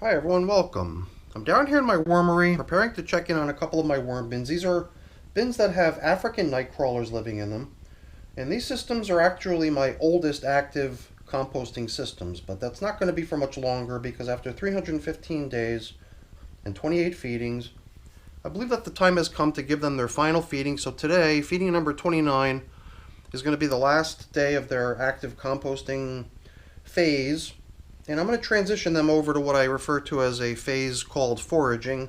Hi everyone, welcome. I'm down here in my wormery preparing to check in on a couple of my worm bins. These are bins that have African nightcrawlers living in them. And these systems are actually my oldest active composting systems, but that's not going to be for much longer because after 315 days and 28 feedings, I believe that the time has come to give them their final feeding. So today, feeding number 29 is going to be the last day of their active composting phase. And I'm going to transition them over to what I refer to as a phase called foraging,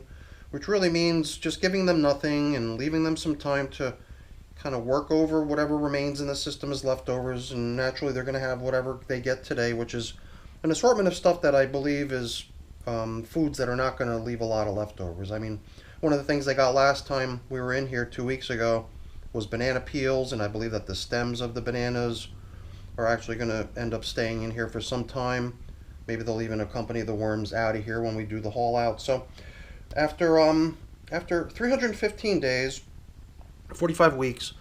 which really means just giving them nothing and leaving them some time to kind of work over whatever remains in the system as leftovers. And naturally, they're going to have whatever they get today, which is an assortment of stuff that I believe is foods that are not going to leave a lot of leftovers. I mean, one of the things they got last time we were in here 2 weeks ago was banana peels, and I believe that the stems of the bananas are actually going to end up staying in here for some time. Maybe they'll even accompany the worms out of here when we do the haul out. So after 315 days, 45 weeks,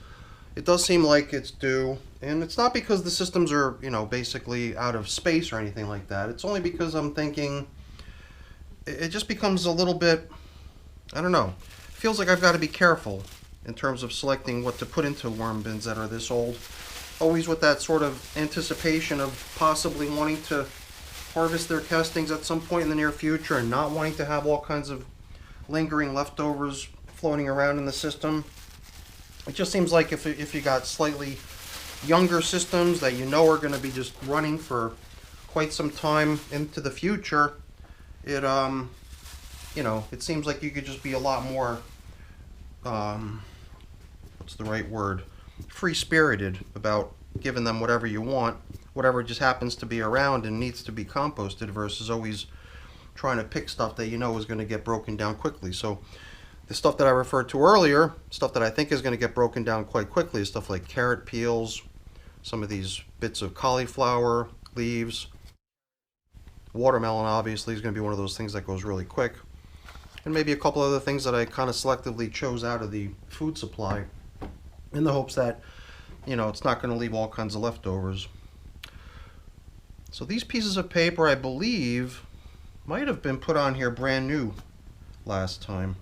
it does seem like it's due. And it's not because the systems are, basically out of space or anything like that. It's only because I'm thinking it just becomes a little bit, I don't know, feels like I've got to be careful in terms of selecting what to put into worm bins that are this old. Always with that sort of anticipation of possibly wanting to harvest their castings at some point in the near future and not wanting to have all kinds of lingering leftovers floating around in the system. It just seems like if you got slightly younger systems that you know are going to be just running for quite some time into the future, it it seems like you could just be a lot more what's the right word, free-spirited about giving them whatever you want, whatever just happens to be around and needs to be composted, versus always trying to pick stuff that you know is going to get broken down quickly. So the stuff that I referred to earlier, stuff that I think is going to get broken down quite quickly, is stuff like carrot peels, some of these bits of cauliflower leaves. Watermelon obviously is going to be one of those things that goes really quick. And maybe a couple other things that I kind of selectively chose out of the food supply in the hopes that, it's not going to leave all kinds of leftovers. So these pieces of paper, I believe, might have been put on here brand new last time.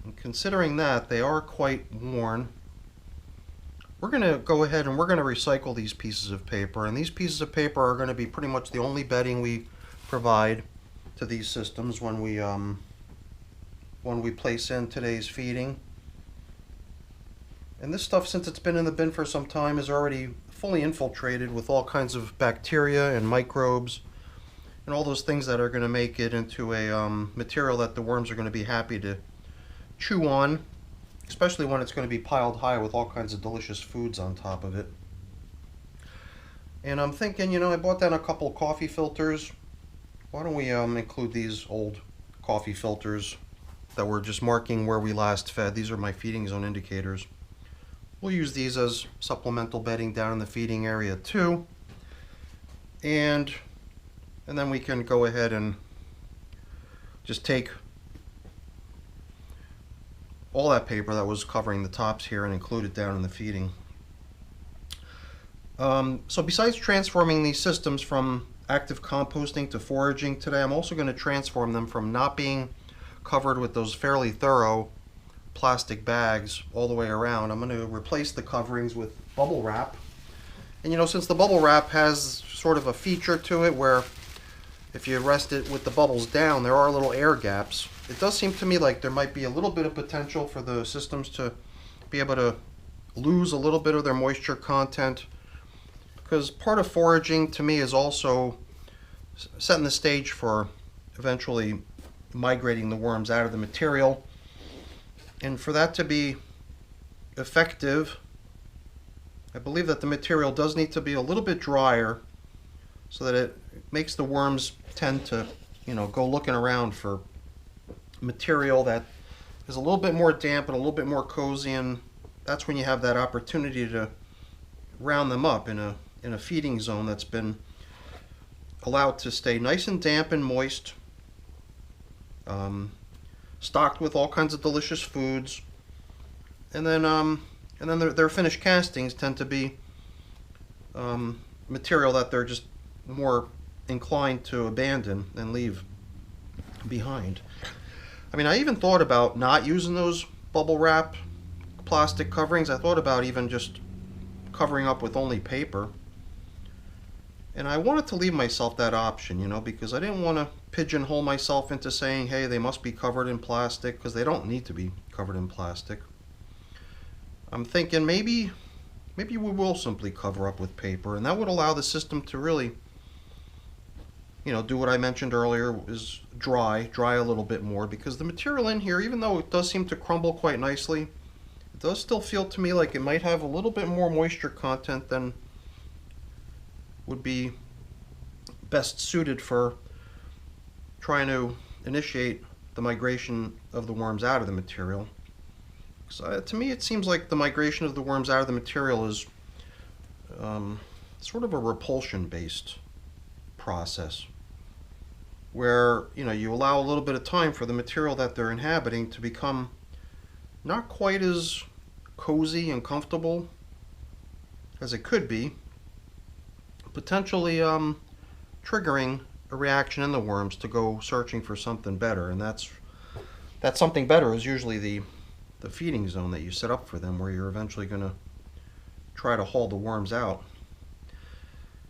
And considering that, they are quite worn. We're going to go ahead and we're going to recycle these pieces of paper. And these pieces of paper are going to be pretty much the only bedding we provide to these systems when we place in today's feeding. And this stuff, since it's been in the bin for some time, is already fully infiltrated with all kinds of bacteria and microbes and all those things that are going to make it into a material that the worms are going to be happy to chew on, especially when it's going to be piled high with all kinds of delicious foods on top of it. And I'm thinking, I bought down a couple coffee filters. Why don't we include these old coffee filters that we're just marking where we last fed. These are my feeding zone indicators. We'll use these as supplemental bedding down in the feeding area too. And then we can go ahead and just take all that paper that was covering the tops here and include it down in the feeding. So besides transforming these systems from active composting to foraging today, I'm also going to transform them from not being covered with those fairly thorough plastic bags all the way around. I'm going to replace the coverings with bubble wrap. And since the bubble wrap has sort of a feature to it where if you rest it with the bubbles down, there are little air gaps. It does seem to me like there might be a little bit of potential for the systems to be able to lose a little bit of their moisture content, because part of foraging to me is also setting the stage for eventually migrating the worms out of the material. And for that to be effective, I believe that the material does need to be a little bit drier so that it makes the worms tend to, go looking around for material that is a little bit more damp and a little bit more cozy, and that's when you have that opportunity to round them up in a feeding zone that's been allowed to stay nice and damp and moist, stocked with all kinds of delicious foods, and then their finished castings tend to be material that they're just more inclined to abandon and leave behind. I mean, I even thought about not using those bubble wrap plastic coverings. I thought about even just covering up with only paper. And I wanted to leave myself that option, you know, because I didn't want to pigeonhole myself into saying, hey, they must be covered in plastic, because they don't need to be covered in plastic. I'm thinking maybe we will simply cover up with paper, and that would allow the system to really, you know, do what I mentioned earlier, is dry a little bit more, because the material in here, even though it does seem to crumble quite nicely, it does still feel to me like it might have a little bit more moisture content than would be best suited for trying to initiate the migration of the worms out of the material. So, to me, it seems like the migration of the worms out of the material is sort of a repulsion-based process, where, you know, you allow a little bit of time for the material that they're inhabiting to become not quite as cozy and comfortable as it could be, potentially triggering a reaction in the worms to go searching for something better. And that something better is usually the feeding zone that you set up for them, where you're eventually going to try to haul the worms out.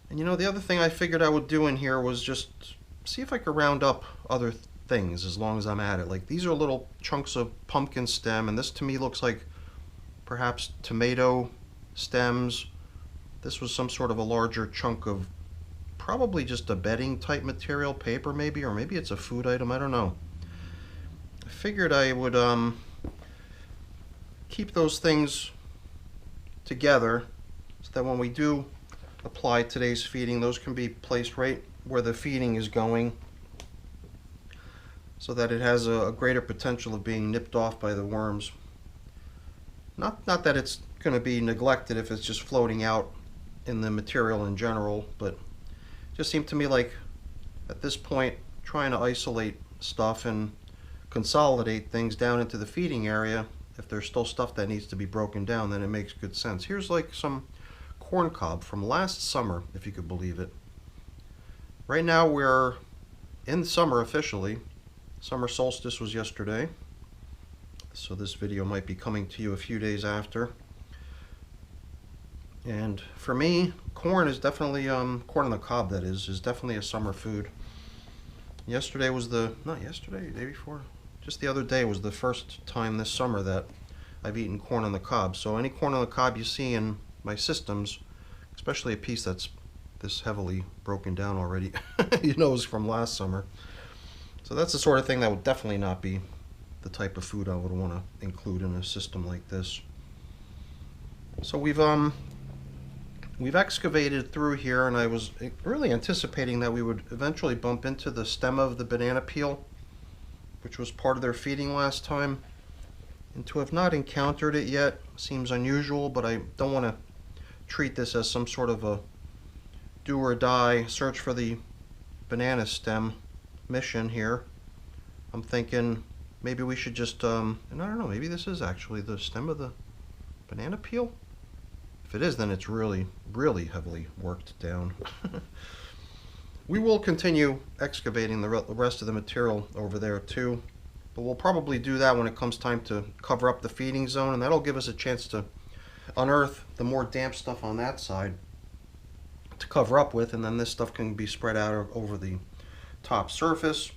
And you know, the other thing I figured I would do in here was just see if I could round up other things as long as I'm at it. Like, these are little chunks of pumpkin stem, and this to me looks like perhaps tomato stems. This was some sort of a larger chunk of probably just a bedding type material, paper maybe, or maybe it's a food item, I don't know. I figured I would keep those things together so that when we do apply today's feeding, those can be placed right where the feeding is going, so that it has a greater potential of being nipped off by the worms. Not that it's going to be neglected if it's just floating out in the material in general, but it just seemed to me like at this point, trying to isolate stuff and consolidate things down into the feeding area, if there's still stuff that needs to be broken down, then it makes good sense. Here's like some corn cob from last summer, if you could believe it. Right now we're in summer officially. Summer solstice was yesterday, so this video might be coming to you a few days after. And for me, corn is definitely, corn on the cob that is definitely a summer food. Yesterday was not yesterday, the day before, just the other day was the first time this summer that I've eaten corn on the cob. So any corn on the cob you see in my systems, especially a piece that's this heavily broken down already, you know, is from last summer. So that's the sort of thing that would definitely not be the type of food I would want to include in a system like this. So we've excavated through here, and I was really anticipating that we would eventually bump into the stem of the banana peel, which was part of their feeding last time. And to have not encountered it yet seems unusual, but I don't want to treat this as some sort of a do or die search for the banana stem mission here. I'm thinking maybe we should just, and I don't know, maybe this is actually the stem of the banana peel? If it is, then it's really, really heavily worked down. We will continue excavating the rest of the material over there too, but we'll probably do that when it comes time to cover up the feeding zone, and that'll give us a chance to unearth the more damp stuff on that side to cover up with, and then this stuff can be spread out over the top surface.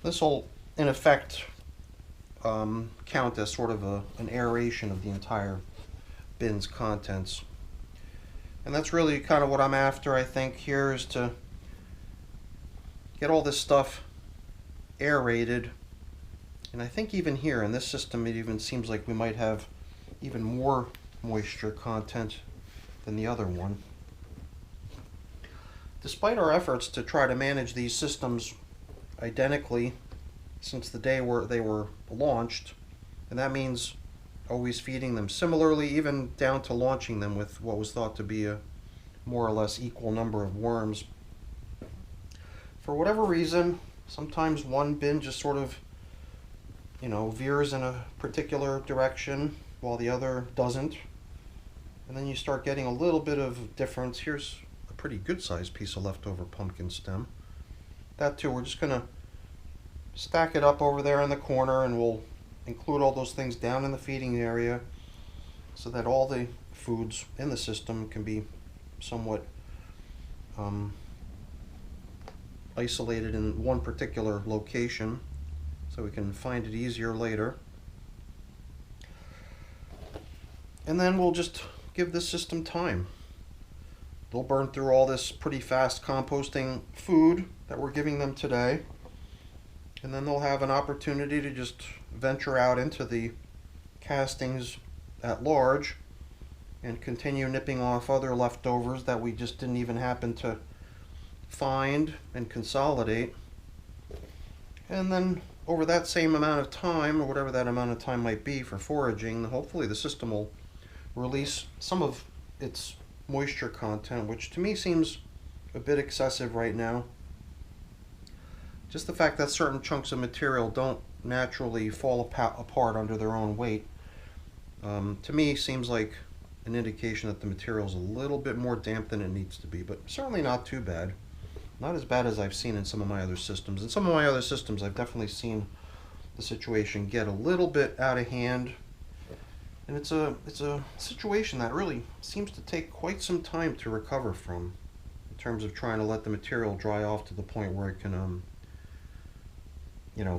This will, in effect, count as sort of an aeration of the entire bin's contents. And that's really kind of what I'm after, I think, here, is to get all this stuff aerated. And I think even here in this system, it even seems like we might have even more moisture content than the other one. Despite our efforts to try to manage these systems identically since the day they were launched, and that means always feeding them similarly, even down to launching them with what was thought to be a more or less equal number of worms. For whatever reason, sometimes one bin just sort of, you know, veers in a particular direction while the other doesn't. And then you start getting a little bit of difference. Here's a pretty good sized piece of leftover pumpkin stem. That too, we're just gonna stack it up over there in the corner, and we'll include all those things down in the feeding area so that all the foods in the system can be somewhat isolated in one particular location so we can find it easier later. And then we'll just give this system time. They'll burn through all this pretty fast composting food that we're giving them today, and then they'll have an opportunity to just venture out into the castings at large and continue nipping off other leftovers that we just didn't even happen to find and consolidate. And then over that same amount of time, or whatever that amount of time might be for foraging, hopefully the system will release some of its moisture content, which to me seems a bit excessive right now. Just the fact that certain chunks of material don't naturally fall apart under their own weight, to me seems like an indication that the material is a little bit more damp than it needs to be, but certainly not too bad. Not as bad as I've seen in some of my other systems. In some of my other systems, I've definitely seen the situation get a little bit out of hand, and it's a situation that really seems to take quite some time to recover from, in terms of trying to let the material dry off to the point where it can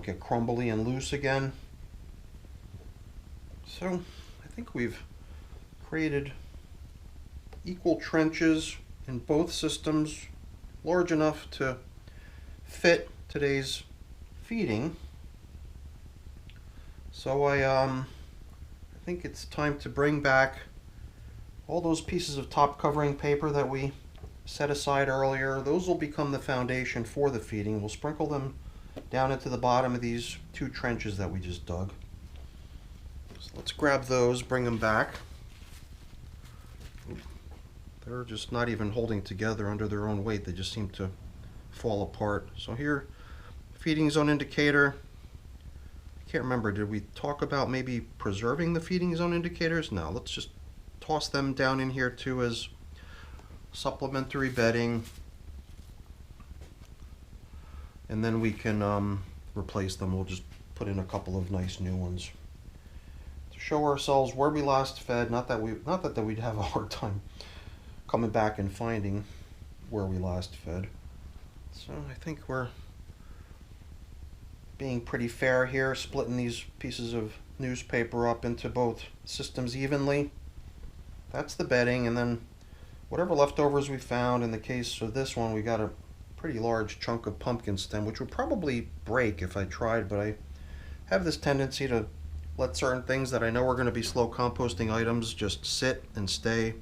get crumbly and loose again. So I think we've created equal trenches in both systems, large enough to fit today's feeding. So I think it's time to bring back all those pieces of top covering paper that we set aside earlier. Those will become the foundation for the feeding. We'll sprinkle them down into the bottom of these two trenches that we just dug. So let's grab those, bring them back. They're just not even holding together under their own weight. They just seem to fall apart. So here, feeding zone indicator. I can't remember, did we talk about maybe preserving the feeding zone indicators? No, let's just toss them down in here too as supplementary bedding. And then we can replace them. We'll just put in a couple of nice new ones to show ourselves where we last fed. Not that we'd have a hard time coming back and finding where we last fed. So I think we're being pretty fair here, splitting these pieces of newspaper up into both systems evenly. That's the bedding, and then whatever leftovers we found. In the case of this one, we got a pretty large chunk of pumpkin stem, which would probably break if I tried, but I have this tendency to let certain things that I know are going to be slow composting items just sit and stay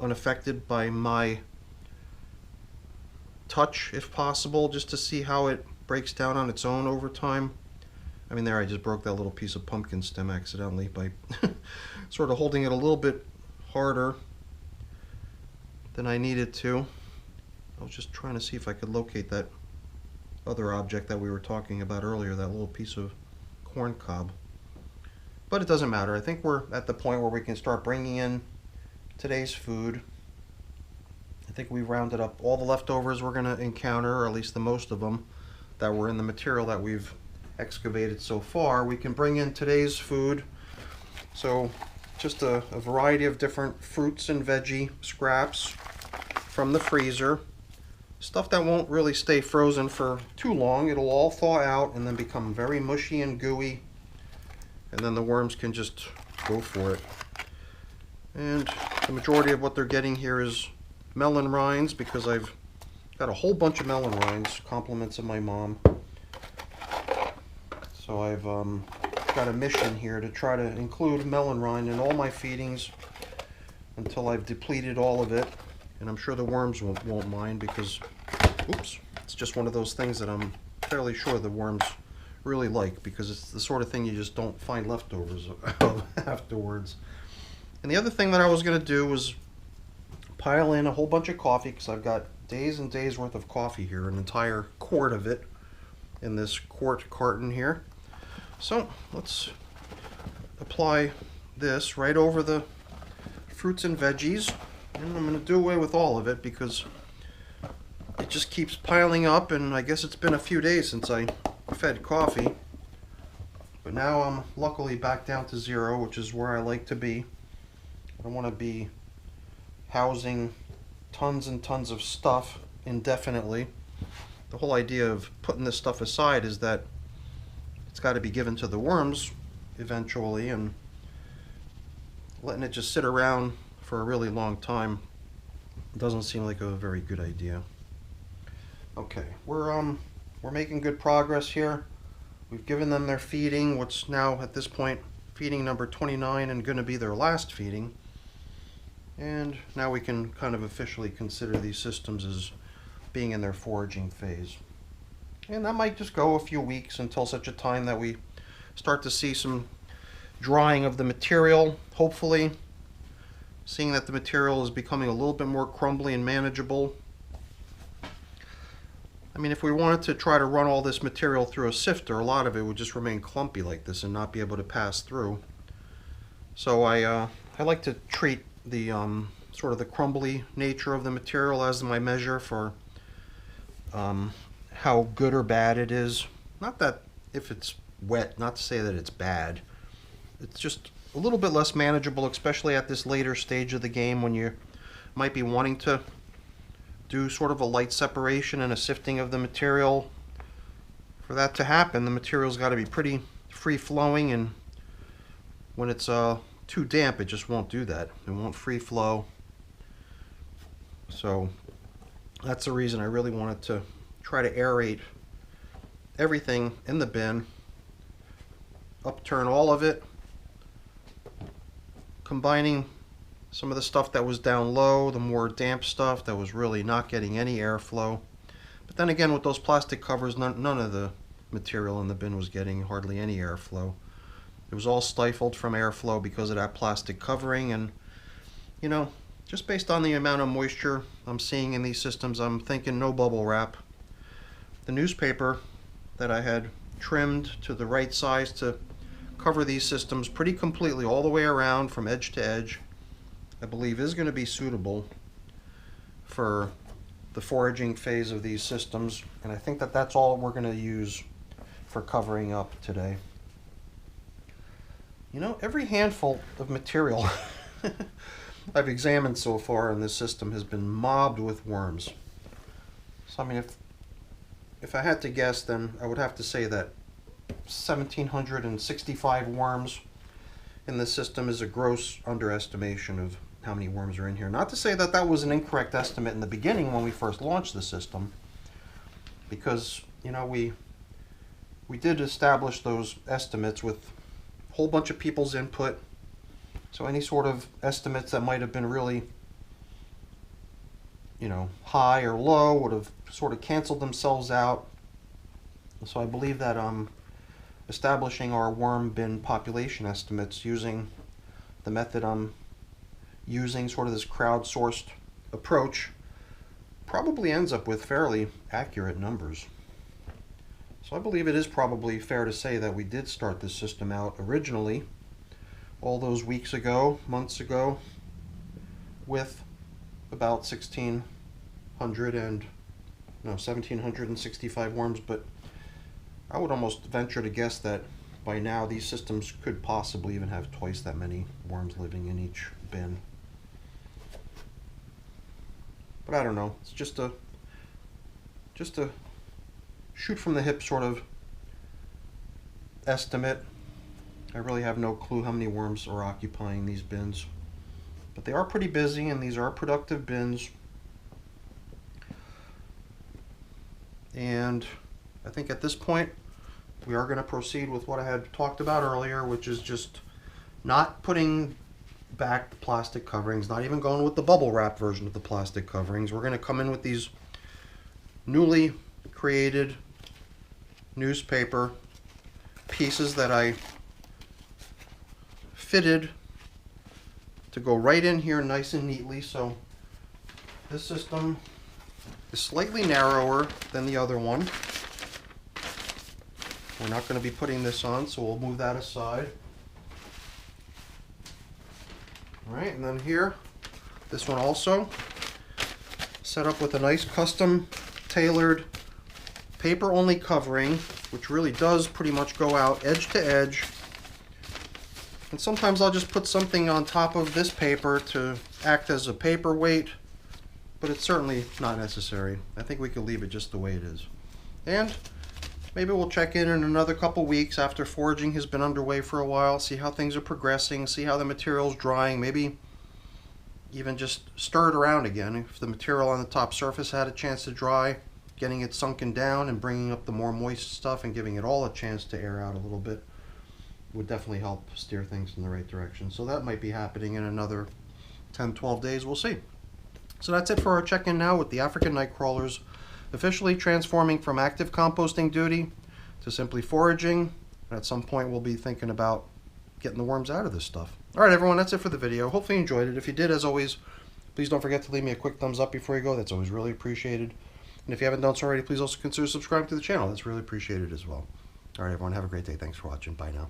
unaffected by my touch, if possible, just to see how it breaks down on its own over time. I mean, there I just broke that little piece of pumpkin stem accidentally by sort of holding it a little bit harder than I needed to. I was just trying to see if I could locate that other object that we were talking about earlier, that little piece of corn cob. But it doesn't matter. I think we're at the point where we can start bringing in today's food. I think we've rounded up all the leftovers we're going to encounter, or at least the most of them that were in the material that we've excavated so far. We can bring in today's food. So just a variety of different fruits and veggie scraps from the freezer. Stuff that won't really stay frozen for too long. It'll all thaw out and then become very mushy and gooey, and then the worms can just go for it. And the majority of what they're getting here is melon rinds, because I've got a whole bunch of melon rinds, compliments of my mom. So I've got a mission here to try to include melon rind in all my feedings until I've depleted all of it. And I'm sure the worms won't mind, because, oops, it's just one of those things that I'm fairly sure the worms really like, because it's the sort of thing you just don't find leftovers of afterwards. And the other thing that I was going to do was pile in a whole bunch of coffee, because I've got days and days worth of coffee here, an entire quart of it in this quart carton here. So let's apply this right over the fruits and veggies, and I'm going to do away with all of it because it just keeps piling up, and I guess it's been a few days since I fed coffee. But now I'm luckily back down to 0, which is where I like to be. I don't want to be housing tons and tons of stuff indefinitely. The whole idea of putting this stuff aside is that it's got to be given to the worms eventually, and letting it just sit around for a really long time doesn't seem like a very good idea. Okay, we're making good progress here. We've given them their feeding, what's now at this point feeding number 29 and going to be their last feeding. And now we can kind of officially consider these systems as being in their foraging phase. And that might just go a few weeks until such a time that we start to see some drying of the material, hopefully. Seeing that the material is becoming a little bit more crumbly and manageable. I mean, if we wanted to try to run all this material through a sifter, a lot of it would just remain clumpy like this and not be able to pass through. So I like to treat the sort of the crumbly nature of the material as my measure for how good or bad it is. Not that if it's wet, not to say that it's bad. It's just a little bit less manageable, especially at this later stage of the game when you might be wanting to do sort of a light separation and a sifting of the material. For that to happen, the material's got to be pretty free-flowing, and when it's too damp, it just won't do that. It won't free flow. So that's the reason I really wanted to try to aerate everything in the bin, upturn all of it, combining some of the stuff that was down low, the more damp stuff that was really not getting any airflow. But then again, with those plastic covers, none of the material in the bin was getting hardly any airflow. It was all stifled from airflow because of that plastic covering, and you know, just based on the amount of moisture I'm seeing in these systems, I'm thinking no bubble wrap. The newspaper that I had trimmed to the right size to cover these systems pretty completely all the way around from edge to edge, I believe is going to be suitable for the foraging phase of these systems, and I think that that's all we're going to use for covering up today. You know, every handful of material I've examined so far in this system has been mobbed with worms. So I mean, if I had to guess, then I would have to say that 1,765 worms in this system is a gross underestimation of how many worms are in here. Not to say that that was an incorrect estimate in the beginning when we first launched the system, because you know we did establish those estimates with a whole bunch of people's input. So any sort of estimates that might have been really, you know, high or low would have sort of canceled themselves out. So I believe that establishing our worm bin population estimates using the method I'm using, sort of this crowdsourced approach, probably ends up with fairly accurate numbers. So I believe it is probably fair to say that we did start this system out originally all those weeks ago, months ago, with about 1,765 worms, but I would almost venture to guess that by now these systems could possibly even have twice that many worms living in each bin. But I don't know. It's just a shoot from the hip sort of estimate. I really have no clue how many worms are occupying these bins. But they are pretty busy, and these are productive bins. And I think at this point we are going to proceed with what I had talked about earlier, which is just not putting back the plastic coverings, not even going with the bubble wrap version of the plastic coverings. We're going to come in with these newly created newspaper pieces that I fitted to go right in here nice and neatly. So this system is slightly narrower than the other one. We're not going to be putting this on, so we'll move that aside. All right, and then here, this one also set up with a nice custom tailored paper only covering, which really does pretty much go out edge to edge. And sometimes I'll just put something on top of this paper to act as a paperweight, but it's certainly not necessary. I think we could leave it just the way it is. And maybe we'll check in another couple weeks after foraging has been underway for a while, see how things are progressing, see how the material's drying, maybe even just stir it around again. If the material on the top surface had a chance to dry, getting it sunken down and bringing up the more moist stuff and giving it all a chance to air out a little bit would definitely help steer things in the right direction. So that might be happening in another 10-12 days. We'll see. So that's it for our check-in now with the African nightcrawlers officially transforming from active composting duty to simply foraging. At some point we'll be thinking about getting the worms out of this stuff. Alright everyone, that's it for the video. Hopefully you enjoyed it. If you did, as always, please don't forget to leave me a quick thumbs up before you go. That's always really appreciated. And if you haven't done so already, please also consider subscribing to the channel. That's really appreciated as well. Alright everyone, have a great day. Thanks for watching. Bye now.